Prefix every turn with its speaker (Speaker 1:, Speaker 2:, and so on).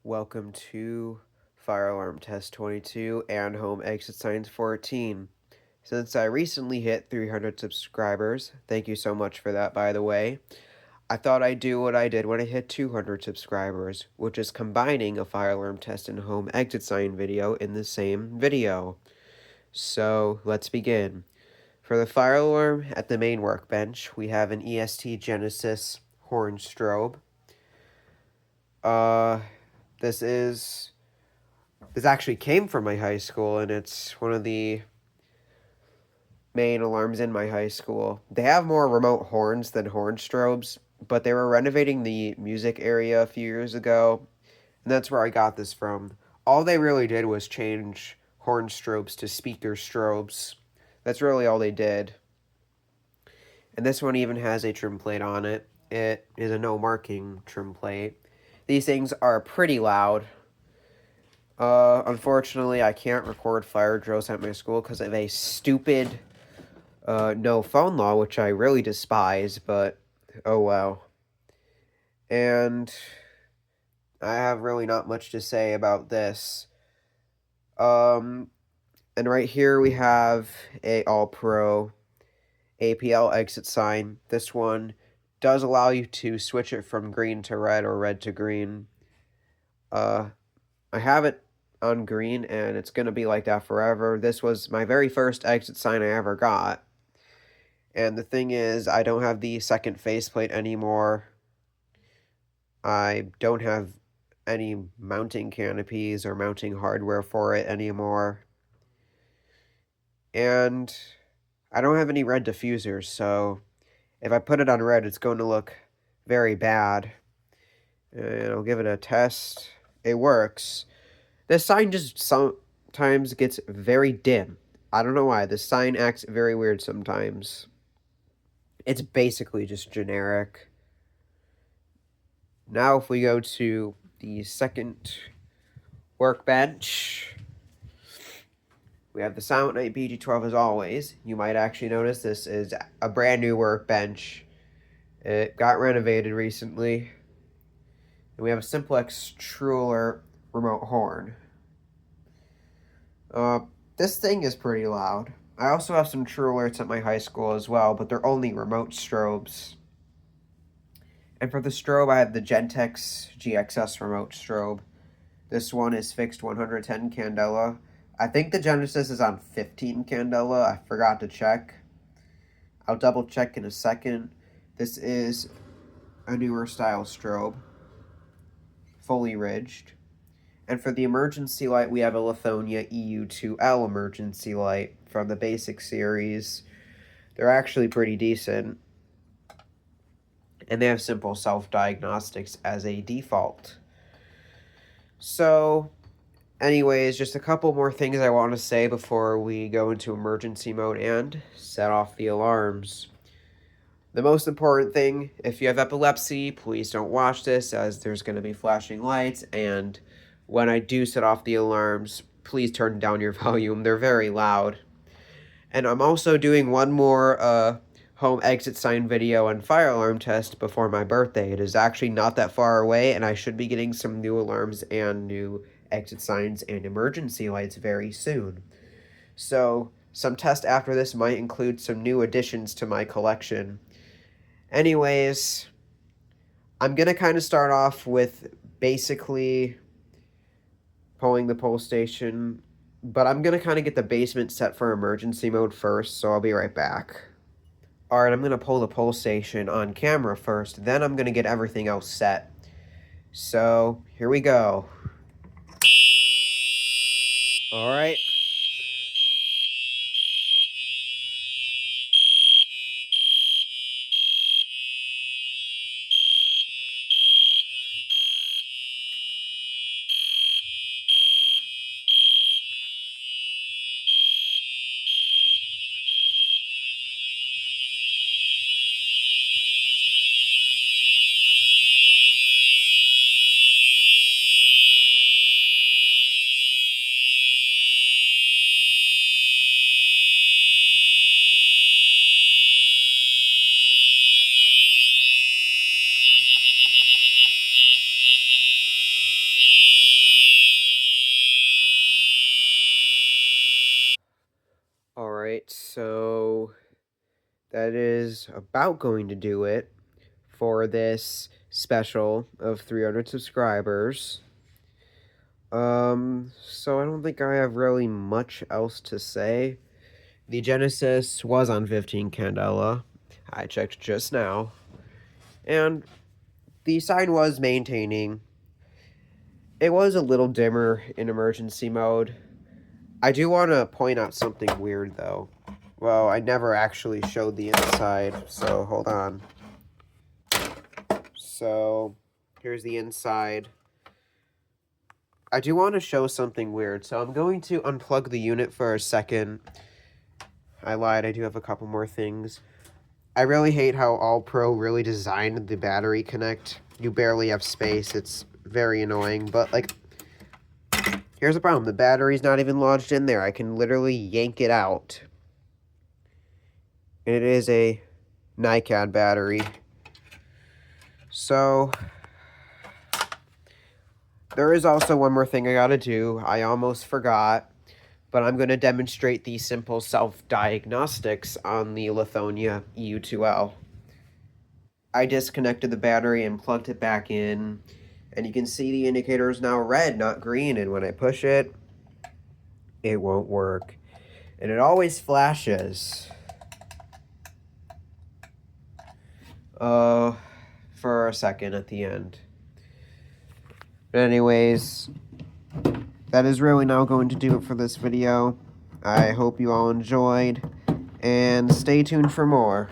Speaker 1: Welcome to Fire Alarm Test 22 and Home Exit Signs 14. Since I recently hit 300 subscribers, thank you so much for that, by the way, I thought I'd do what I did when I hit 200 subscribers, which is combining a fire alarm test and home exit sign video in the same video. So, let's begin. For the fire alarm at the main workbench, we have an EST Genesis horn strobe. Uh, this is This actually came from my high school, and it's one of the main alarms in my high school. They have more remote horns than horn strobes, but they were renovating the music area a few years ago, and that's where I got this from. All they really did was change horn strobes to speaker strobes. That's really all they did. And this one even has a trim plate on it. It is a no marking trim plate. These things are pretty loud. Unfortunately, I can't record fire drills at my school because of a stupid, no phone law, which I really despise, but oh well. And I have really not much to say about this. Um, and right here we have a All-Pro APL exit sign. This one does allow you to switch it from green to red or red to green. I have it on green, and it's going to be like that forever. This was my very first exit sign I ever got. And the thing is, I don't have the second faceplate anymore. I don't have any mounting canopies or mounting hardware for it anymore. And I don't have any red diffusers, so if I put it on red, it's going to look very bad. And I'll give it a test. It works. This sign just sometimes gets very dim. I don't know why. This sign acts very weird sometimes. It's basically just generic. Now if we go to the second workbench, we have the Silent Night BG12 as always. You might actually notice this is a brand new workbench. It got renovated recently. And we have a Simplex Truler remote horn. This thing is pretty loud. I also have some True Alerts at my high school as well, but they're only remote strobes. And for the strobe, I have the Gentex GXS remote strobe. This one is fixed 110 candela. I think the Genesis is on 15 candela. I forgot to check. I'll double check in a second. This is a newer style strobe, fully ridged. And for the emergency light, we have a Lithonia EU2L emergency light from the basic series. They're actually pretty decent. And they have simple self-diagnostics as a default. So, anyways, just a couple more things I want to say before we go into emergency mode and set off the alarms. The most important thing, if you have epilepsy, please don't watch this as there's going to be flashing lights, and when I do set off the alarms, please turn down your volume. They're very loud. And I'm also doing one more home exit sign video and fire alarm test before my birthday. It is actually not that far away, and I should be getting some new alarms and new exit signs and emergency lights very soon. So, some tests after this might include some new additions to my collection. Anyways, I'm going to kind of start off with basically pulling the pull station, but I'm going to kind of get the basement set for emergency mode first, so I'll be right back. Alright, I'm going to pull the pull station on camera first, then I'm going to get everything else set. So, here we go. Alright. that is about going to do it for this special of 300 subscribers. So I don't think I have really much else to say. The Genesis was on 15 Candela. I checked just now. And the sign was maintaining. It was a little dimmer in emergency mode. I do want to point out something weird, though. Well, I never actually showed the inside, so hold on. So, here's the inside. I do want to show something weird, so I'm going to unplug the unit for a second. I lied, I do have a couple more things. I really hate how All-Pro really designed the battery connect. You barely have space, it's very annoying, but, like, here's the problem. The battery's not even lodged in there. I can literally yank it out. It is a NiCad battery. So, there is also one more thing I gotta do. I almost forgot, but I'm going to demonstrate the simple self-diagnostics on the Lithonia EU2L. I disconnected the battery and plugged it back in, and you can see the indicator is now red, not green, and when I push it, it won't work. And it always flashes. For a second at the end. But anyways, that is really now going to do it for this video. I hope you all enjoyed, and stay tuned for more.